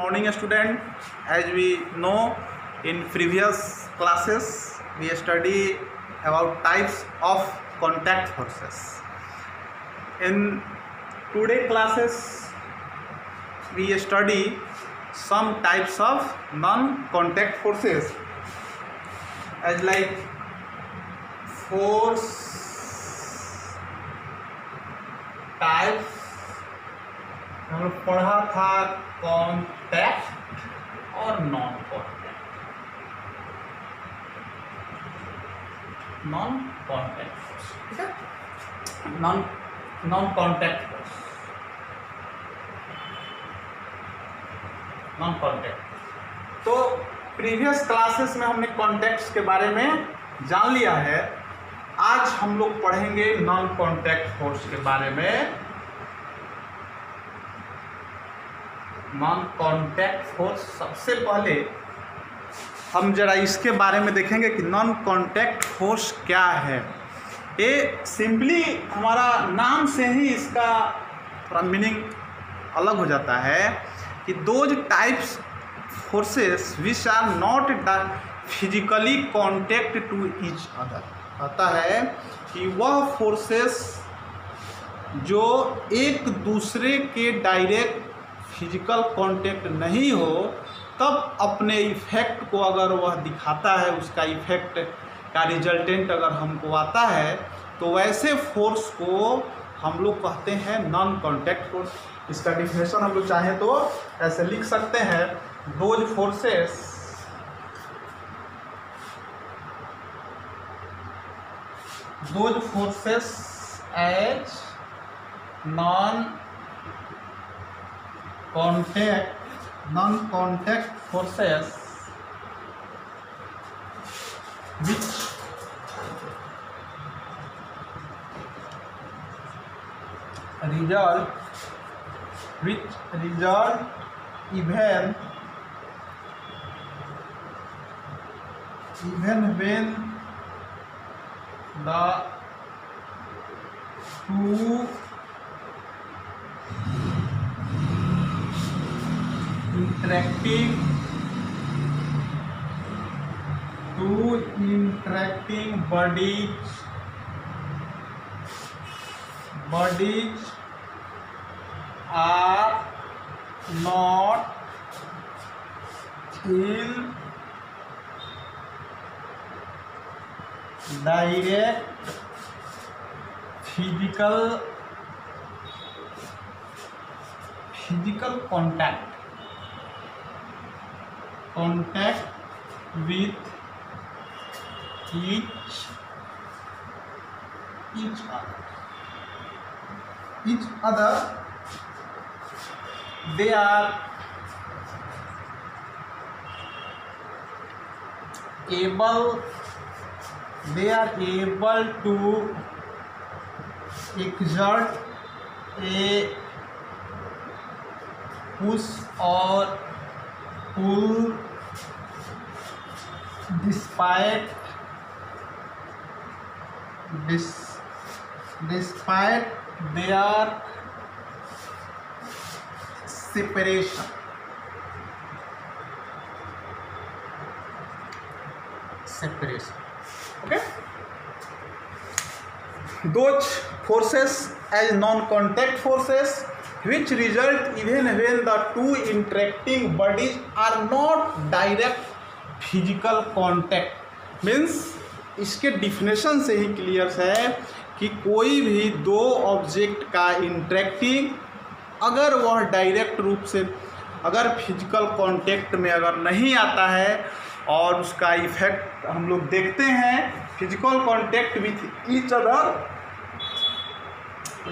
morning student. As we know, in previous classes we study about types of contact forces. In today classes we study some types of non-contact forces as like force types हम लोग पढ़ा था contact और non contact force, ठीक है। Non contact force, non contact. तो previous classes में हमने कॉन्टैक्ट्स के बारे में जान लिया है। आज हम लोग पढ़ेंगे नॉन कॉन्टैक्ट फोर्स के बारे में। नॉन कॉन्टैक्ट फोर्स, सबसे पहले हम जरा इसके बारे में देखेंगे कि नॉन कॉन्टैक्ट फोर्स क्या है। ये सिंपली हमारा नाम से ही इसका थोड़ा मीनिंग अलग हो जाता है कि those types forces which are not physically contact to each other. आता है कि वह फोर्सेस जो एक दूसरे के डायरेक्ट फिजिकल कांटेक्ट नहीं हो तब अपने इफेक्ट को अगर वह दिखाता है, उसका इफेक्ट का रिजल्टेंट अगर हमको आता है, तो वैसे फोर्स को हम लोग कहते हैं नॉन कांटेक्ट फोर्स। इसका डिफिनेशन हम लोग चाहें तो ऐसे लिख सकते हैं, those forces as non contact forces which result even when the two interacting bodies are not in direct physical contact with each other, they are able to exert a push or pull despite their separation. Okay, those forces as non-contact forces which result even when the two interacting bodies are not direct physical contact। Means इसके definition से ही clear है कि कोई भी दो object का interacting अगर वह डायरेक्ट रूप से अगर फिजिकल कांटेक्ट में अगर नहीं आता है और उसका इफेक्ट हम लोग देखते हैं physical contact with each other,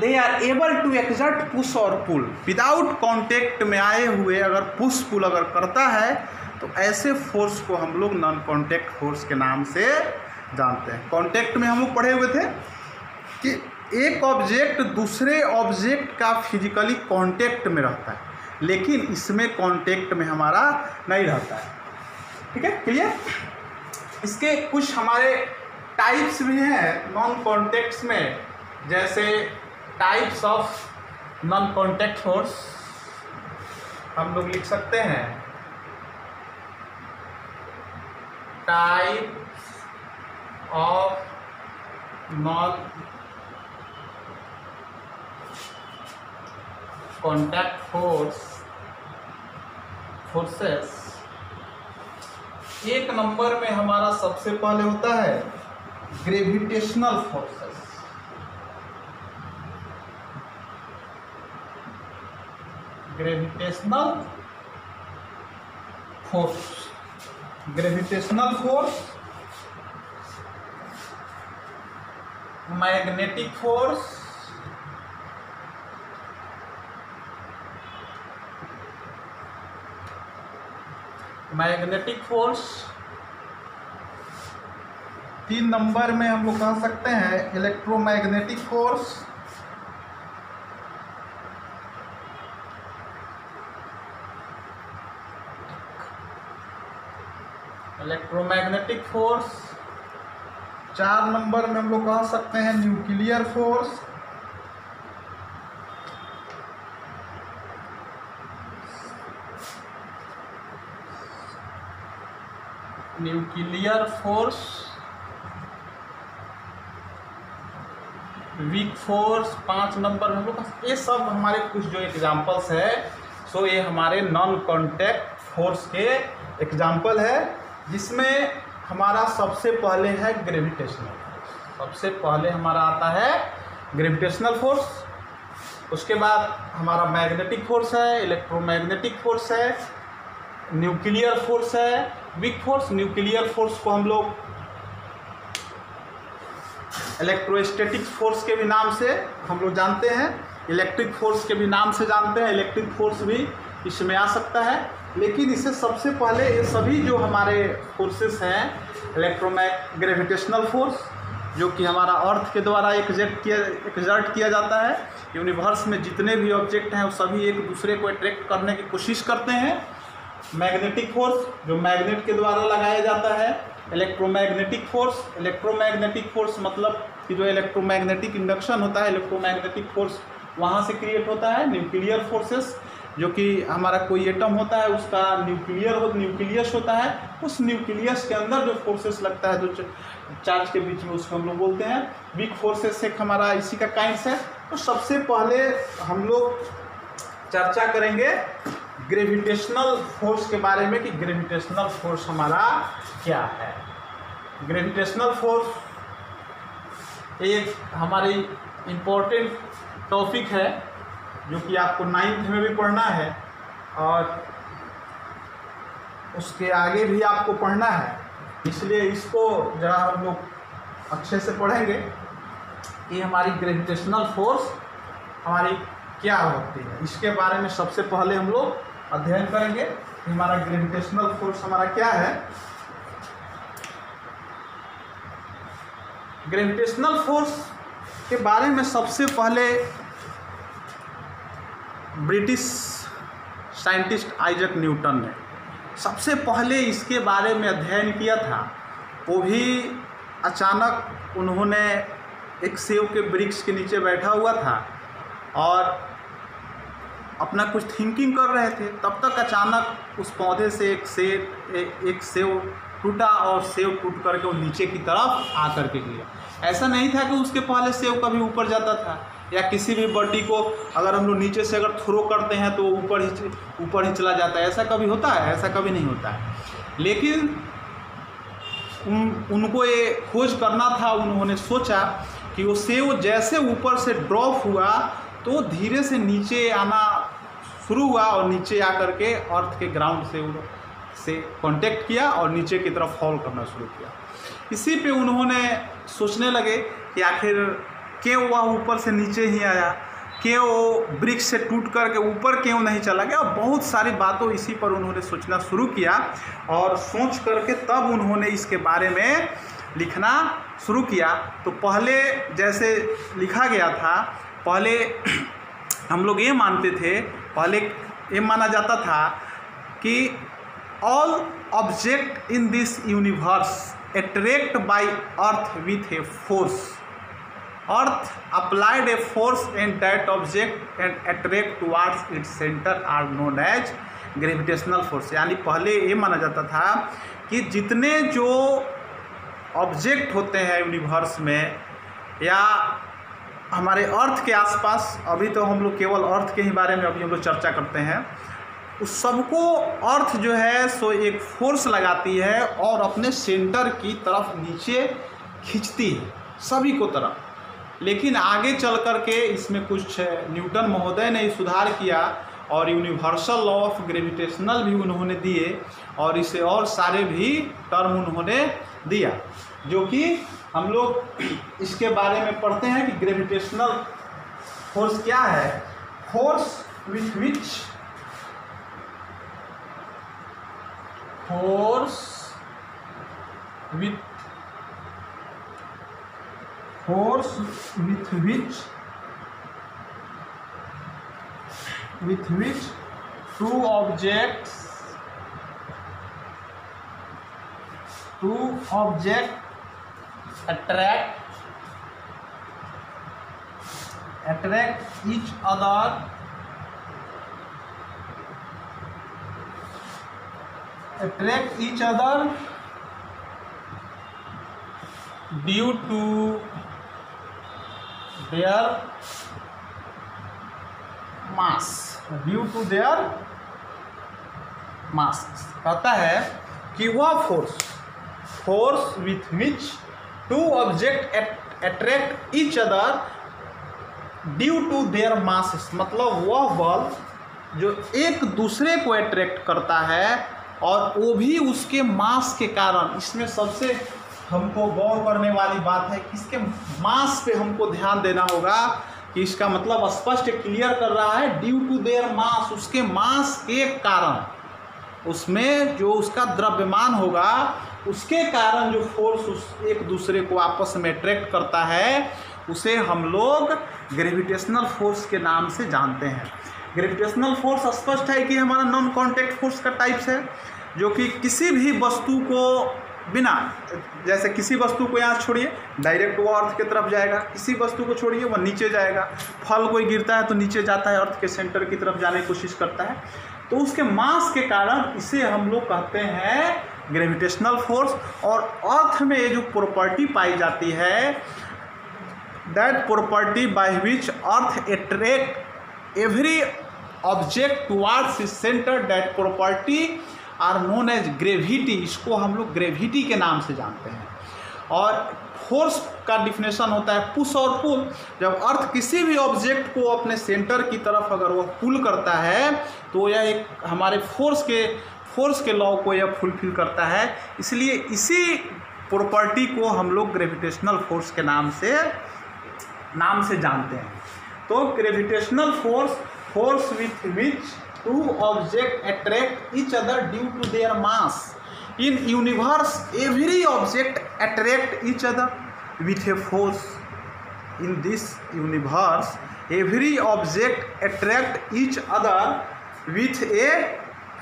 they are able to exert push और पुल। विदाउट कांटेक्ट में आए हुए अगर पुश पुल अगर करता है तो ऐसे फोर्स को हम लोग नॉन कांटेक्ट फोर्स के नाम से जानते हैं। कांटेक्ट में हम लोग पढ़े हुए थे कि एक ऑब्जेक्ट दूसरे ऑब्जेक्ट का फिजिकली कांटेक्ट में रहता है, लेकिन इसमें कांटेक्ट में हमारा नहीं रहता है। ठीक है, क्लियर। इसके कुछ हमारे टाइप्स भी हैं नॉन कांटेक्ट्स में, जैसे types of non contact force हम लोग लिख सकते हैं types of non contact forces. एक नंबर में हमारा सबसे पहले होता है gravitational forces. Gravitational force, magnetic force, तीन नंबर में हम लोग कह सकते हैं इलेक्ट्रोमैग्नेटिक फोर्स, चार नंबर में हम लोग कह सकते हैं न्यूक्लियर फोर्स, वीक फोर्स पांच नंबर में हम लोग। ये सब हमारे कुछ जो एग्जांपल्स है, सो ये हमारे नॉन कॉन्टैक्ट फोर्स के एग्जांपल है, जिसमें हमारा सबसे पहले है ग्रेविटेशनल फोर्स। सबसे पहले हमारा आता है ग्रेविटेशनल फोर्स, उसके बाद हमारा मैग्नेटिक फोर्स है, इलेक्ट्रोमैग्नेटिक फोर्स है, न्यूक्लियर फोर्स है, वीक फोर्स। न्यूक्लियर फोर्स को हम लोग इलेक्ट्रोस्टैटिक फोर्स के भी नाम से हम लोग जानते हैं, इलेक्ट्रिक फोर्स के भी नाम से जानते हैं। इलेक्ट्रिक फोर्स भी इसमें आ सकता है, लेकिन इससे सबसे पहले ये सभी जो हमारे फोर्सेस हैं, ग्रेविटेशनल फोर्स जो कि हमारा अर्थ के द्वारा एक्सर्ट किया जाता है। यूनिवर्स में जितने भी ऑब्जेक्ट हैं वो सभी एक दूसरे को अट्रैक्ट करने की कोशिश करते हैं। मैग्नेटिक फोर्स जो मैग्नेट के द्वारा लगाया जाता है। इलेक्ट्रोमैग्नेटिक फोर्स मतलब कि जो इलेक्ट्रोमैग्नेटिक इंडक्शन होता है, इलेक्ट्रोमैग्नेटिक फोर्स वहाँ से क्रिएट होता है। न्यूक्लियर फोर्सेस जो कि हमारा कोई एटम होता है उसका न्यूक्लियस होता है, उस न्यूक्लियस के अंदर जो फोर्सेस लगता है जो चार्ज के बीच में, उसको हम लोग बोलते हैं वीक फोर्सेस। एक हमारा इसी का काइंड्स है। तो सबसे पहले हम लोग चर्चा करेंगे ग्रेविटेशनल फोर्स के बारे में कि ग्रेविटेशनल फोर्स हमारा क्या है। ग्रेविटेशनल फोर्स एक हमारी इम्पोर्टेंट टॉपिक है जो कि आपको 9th में भी पढ़ना है और उसके आगे भी आपको पढ़ना है, इसलिए इसको जरा हम लोग अच्छे से पढ़ेंगे कि हमारी ग्रेविटेशनल फोर्स हमारी क्या होती है। इसके बारे में सबसे पहले हम लोग अध्ययन करेंगे कि हमारा ग्रेविटेशनल फोर्स हमारा क्या है। ग्रेविटेशनल फोर्स के बारे में सबसे पहले ब्रिटिश साइंटिस्ट आइजैक न्यूटन ने सबसे पहले इसके बारे में अध्ययन किया था। वो भी अचानक उन्होंने एक सेब के वृक्ष के नीचे बैठा हुआ था और अपना कुछ थिंकिंग कर रहे थे, तब तक अचानक उस पौधे से एक सेब टूटा और सेब टूट करके वो नीचे की तरफ आ करके गिरा। ऐसा नहीं था कि उसके पहले सेब कभी ऊपर जाता था, या किसी भी बॉडी को अगर हम लोग नीचे से अगर थ्रो करते हैं तो ऊपर ही चला जाता है। ऐसा कभी होता है? ऐसा कभी नहीं होता है। लेकिन उनको ये खोज करना था। उन्होंने सोचा कि वो सेब जैसे ऊपर से ड्रॉप हुआ तो धीरे से नीचे आना शुरू हुआ और नीचे आकर के अर्थ के ग्राउंड से कांटेक्ट किया और नीचे की तरफ फॉल करना शुरू किया। इसी पे उन्होंने सोचने लगे कि आखिर क्यों वह ऊपर से नीचे ही आया, क्यों वृक्ष से टूट करके ऊपर क्यों नहीं चला गया। और बहुत सारी बातों इसी पर उन्होंने सोचना शुरू किया और सोच करके तब उन्होंने इसके बारे में लिखना शुरू किया। तो पहले जैसे लिखा गया था, पहले हम लोग ये मानते थे, पहले ये माना जाता था कि all object in this universe attract by earth with a force. Earth applied a force and that object and attract towards its centre are known as gravitational force. यानी पहले ये माना जाता था कि जितने जो ऑब्जेक्ट होते हैं यूनिवर्स में या हमारे अर्थ के आसपास, अभी तो हम लोग केवल अर्थ के ही बारे में अभी हम लोग चर्चा करते हैं, उस सबको अर्थ जो है सो एक फोर्स लगाती है और अपने सेंटर की तरफ नीचे खींचती है सभी को तरफ। लेकिन आगे चल कर के इसमें कुछ न्यूटन महोदय ने सुधार किया और यूनिवर्सल लॉ ऑफ ग्रेविटेशनल भी उन्होंने दिए और इसे और सारे भी टर्म उन्होंने दिया, जो कि हम लोग इसके बारे में पढ़ते हैं कि ग्रेविटेशनल फोर्स क्या है। Force with which two objects attract each other due to their mass. कहता है कि वह force with which two object attract each other due to their masses, मतलब वह बल जो एक दूसरे को अट्रैक्ट करता है और वो भी उसके मास के कारण। इसमें सबसे हमको गौर करने वाली बात है कि इसके मास पे हमको ध्यान देना होगा कि इसका मतलब स्पष्ट क्लियर कर रहा है ड्यू टू देयर मास, उसके मास के कारण, उसमें जो उसका द्रव्यमान होगा उसके कारण जो फोर्स एक दूसरे को आपस में अट्रैक्ट करता है उसे हम लोग ग्रेविटेशनल फोर्स के नाम से जानते हैं। ग्रेविटेशनल फोर्स स्पष्ट है कि हमारा नॉन कॉन्टैक्ट फोर्स का टाइप्स है, जो कि किसी भी वस्तु को बिना, जैसे किसी वस्तु को यहाँ छोड़िए डायरेक्ट वो अर्थ की तरफ जाएगा, किसी वस्तु को छोड़िए वह नीचे जाएगा, फल कोई गिरता है तो नीचे जाता है, अर्थ के सेंटर की तरफ जाने की कोशिश करता है, तो उसके मास के कारण इसे हम लोग कहते हैं ग्रेविटेशनल फोर्स। और अर्थ में ये जो प्रॉपर्टी पाई जाती है, that property by which earth attract every object towards its centre, that property are known as gravity, इसको हम लोग ग्रेविटी के नाम से जानते हैं। और फोर्स का डिफिनेशन होता है पुश और पुल। जब अर्थ किसी भी ऑब्जेक्ट को अपने सेंटर की तरफ अगर वह पुल करता है तो यह एक हमारे फोर्स के लॉ को यह फुलफिल करता है, इसलिए इसी प्रॉपर्टी को हम लोग ग्रेविटेशनल फोर्स के नाम से जानते हैं। तो gravitational force with which two objects attract each other due to their mass. In universe, every object attract each other with a force. In this universe, every object attract each other with a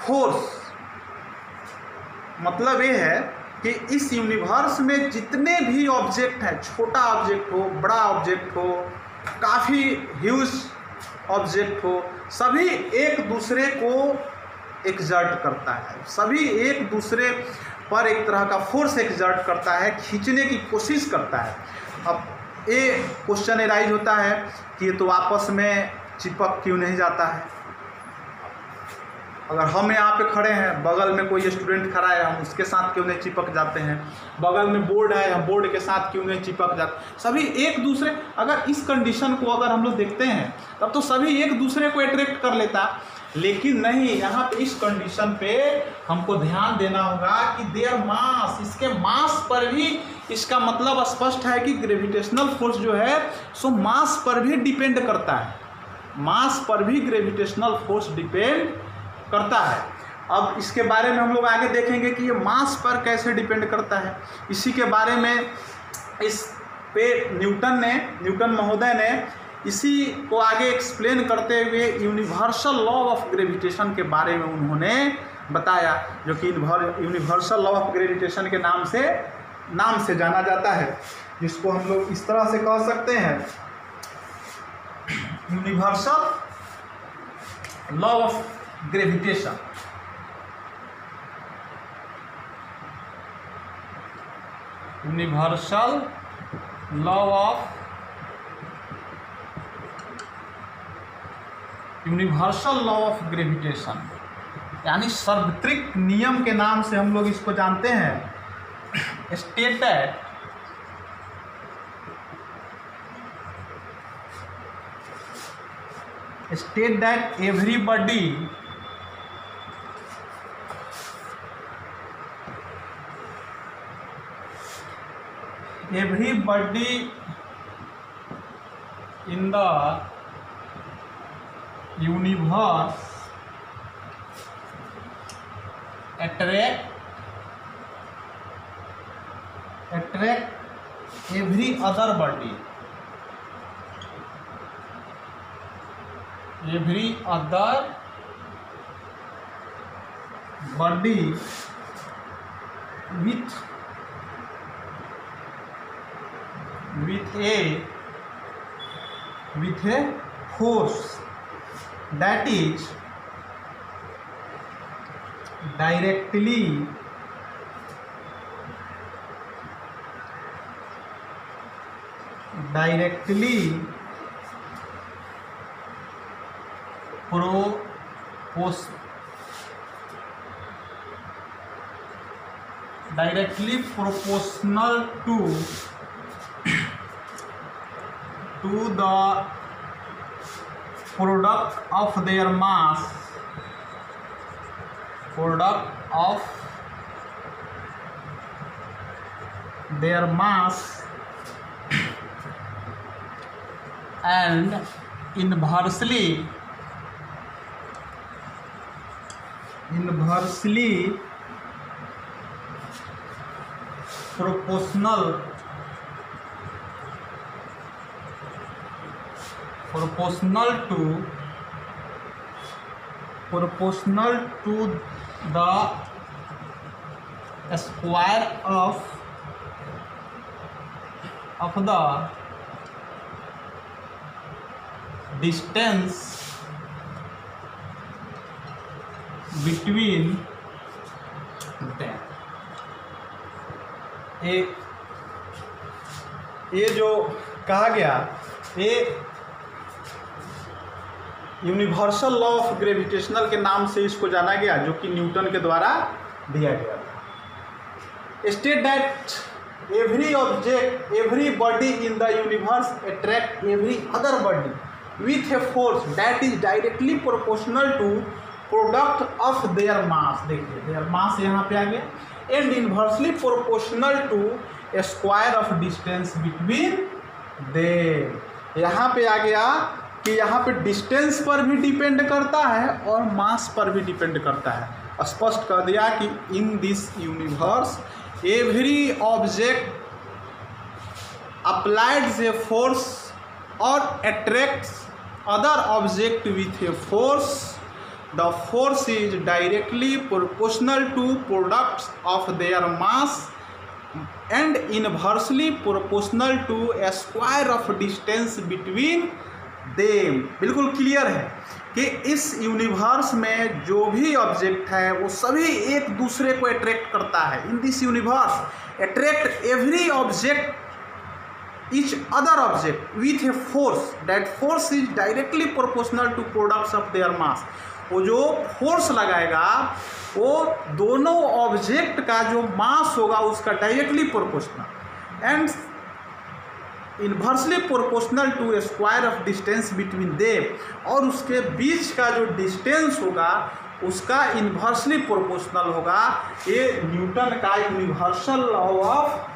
force. मतलब ये है कि इस universe में जितने भी object हैं, छोटा ऑब्जेक्ट हो, बड़ा ऑब्जेक्ट हो, काफ़ी ह्यूज ऑब्जेक्ट हो, सभी एक दूसरे को एक्सर्ट करता है, सभी एक दूसरे पर एक तरह का फोर्स एक्सर्ट करता है, खींचने की कोशिश करता है। अब ये क्वेश्चन एराइज होता है कि ये तो आपस में चिपक क्यों नहीं जाता है। अगर हम यहाँ पे खड़े हैं, बगल में कोई स्टूडेंट खड़ा है, हम उसके साथ क्यों नहीं चिपक जाते हैं, बगल में बोर्ड है, हम बोर्ड के साथ क्यों नहीं चिपक जाते, सभी एक दूसरे। अगर इस कंडीशन को अगर हम लोग देखते हैं तब तो सभी एक दूसरे को अट्रैक्ट कर लेता, लेकिन नहीं, यहाँ पे इस कंडीशन पे हमको ध्यान देना होगा कि देयर मास, इसके मास पर भी इसका मतलब स्पष्ट है कि ग्रेविटेशनल फोर्स जो है सो मास पर भी डिपेंड करता है, मास पर भी ग्रेविटेशनल फोर्स डिपेंड करता है। अब इसके बारे में हम लोग आगे देखेंगे कि ये मास पर कैसे डिपेंड करता है। इसी के बारे में इस पे न्यूटन महोदय ने इसी को आगे एक्सप्लेन करते हुए यूनिवर्सल लॉ ऑफ ग्रेविटेशन के बारे में उन्होंने बताया, जो कि यूनिवर्सल लॉ ऑफ ग्रेविटेशन के नाम से जाना जाता है, जिसको हम लोग इस तरह से कह सकते हैं universal law of gravitation. Universal law of gravitation, यानी सार्वत्रिक नियम के नाम से हम लोग इसको जानते हैं। State that everybody in the universe attract every other body with a force that is directly proportional to the product of their mass and inversely proportional to the square of the distance between them। ये जो कहा गया, ये universal law of gravitational के नाम से इसको जाना गया, जो कि न्यूटन के द्वारा दिया गया था। State that every body in the universe attract every other body with a force that is directly proportional to product of their mass. देखिए देयर मास यहाँ पे आ गया, and inversely proportional to a square of distance between they. यहाँ पे आ गया कि यहाँ पे डिस्टेंस पर भी डिपेंड करता है और मास पर भी डिपेंड करता है। स्पष्ट कर दिया कि in this universe every object applies a force और attracts other object with a force. The force is directly proportional to products of their mass and inversely proportional to a square of distance between them. बिल्कुल clear है कि इस universe में जो भी object है वो सभी एक दूसरे को अट्रैक्ट करता है। इन this universe attract every object each other object with a force, that force is directly proportional to products of their mass। वो जो फोर्स लगाएगा वो दोनों ऑब्जेक्ट का जो मास होगा उसका directly proportional and inversely proportional to a square of distance between them, और उसके बीच का जो डिस्टेंस होगा उसका इन्वर्सली प्रोपोर्शनल होगा। ये न्यूटन का यूनिवर्सल लॉ ऑफ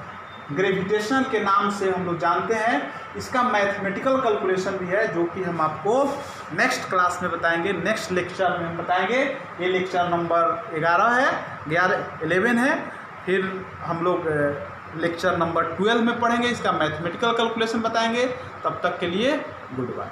ग्रेविटेशन के नाम से हम लोग जानते हैं। इसका मैथमेटिकल कैलकुलेशन भी है जो कि हम आपको नेक्स्ट क्लास में बताएंगे, नेक्स्ट लेक्चर में हम बताएंगे। ये लेक्चर नंबर 11 है, 11 है। फिर हम लोग लेक्चर नंबर 12 में पढ़ेंगे, इसका मैथमेटिकल कैलकुलेशन बताएंगे। तब तक के लिए गुड बाय।